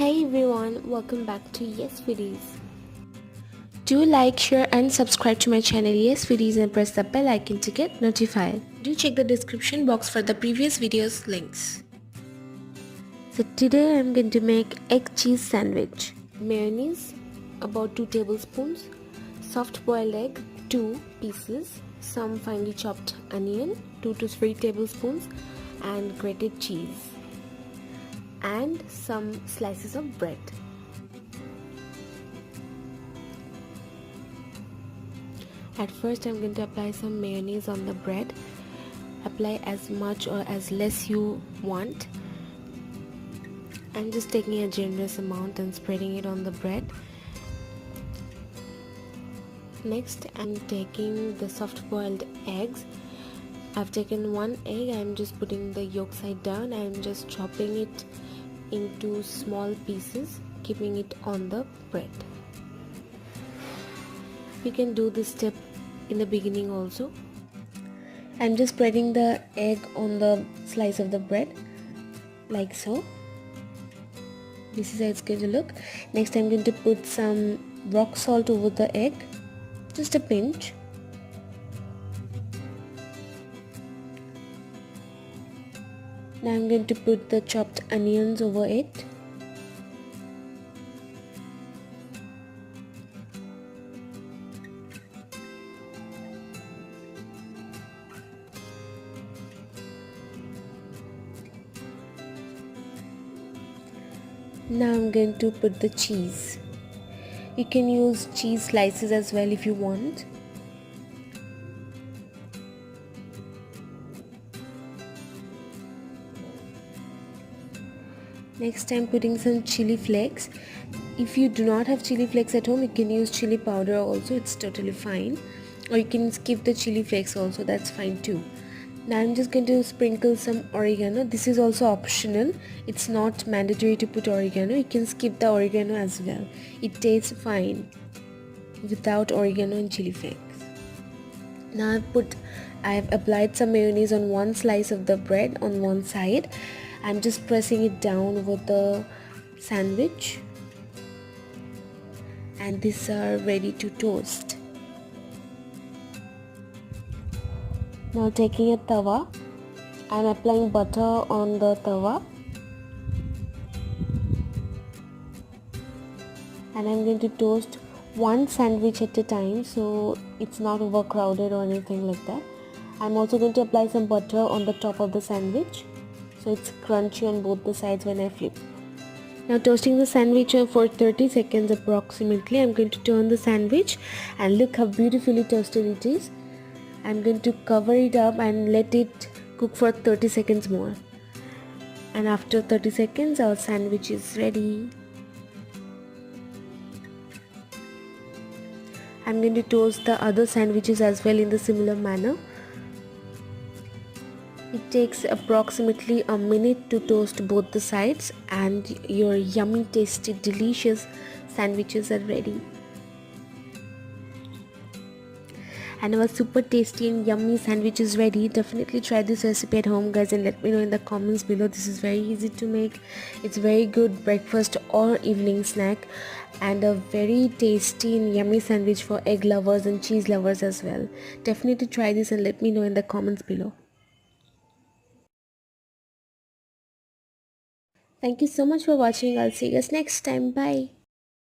Hey everyone, welcome back to Yes Foodies. Do like, share and subscribe to my channel Yes Foodies and press the bell icon to get notified. Do check the description box for the previous videos links. So today I'm going to make egg cheese sandwich. Mayonnaise about 2 tablespoons, soft boiled egg 2 pieces, some finely chopped onion 2 to 3 tablespoons and grated cheese and some slices of bread. At first I'm going to apply some mayonnaise on the bread. Apply as much or as less you want. I'm just taking a generous amount and spreading it on the bread. Next I'm taking the soft boiled eggs. I've taken one egg. I'm just putting the yolk side down. I'm just chopping it into small pieces, keeping it on the bread. You can do this step in the beginning also. I'm just spreading the egg on the slice of the bread like so. This is how it's going to look. Next I'm going to put some rock salt over the egg, just a pinch. Now I'm going to put the chopped onions over it. Now I'm going to put the cheese. You can use cheese slices as well if you want. Next I'm putting some chili flakes. If you do not have chili flakes at home, you can use chili powder also, it's totally fine. Or you can skip the chili flakes also, that's fine too. Now I'm just going to sprinkle some oregano. This is also optional. It's not mandatory to put oregano. You can skip the oregano as well. It tastes fine without oregano and chili flakes. Now I've applied some mayonnaise on one slice of the bread on one side. I'm just pressing it down over the sandwich. And these are ready to toast. Now taking a tawa, I'm applying butter on the tawa and I'm going to toast one sandwich at a time so it's not overcrowded or anything like that. I'm also going to apply some butter on the top of the sandwich so it's crunchy on both the sides when I flip. Now toasting the sandwich for 30 seconds approximately. I'm going to turn the sandwich and look how beautifully toasted it is. I'm going to cover it up and let it cook for 30 seconds more. And after 30 seconds our sandwich is ready. I'm going to toast the other sandwiches as well in the similar manner. It takes approximately a minute to toast both the sides and your yummy, tasty, delicious sandwiches are ready. And our super tasty and yummy sandwich is ready. Definitely try this recipe at home guys and let me know in the comments below. This is very easy to make. It's very good breakfast or evening snack and a very tasty and yummy sandwich for egg lovers and cheese lovers as well. Definitely try this and let me know in the comments below. Thank you so much for watching. I'll see you guys next time. Bye.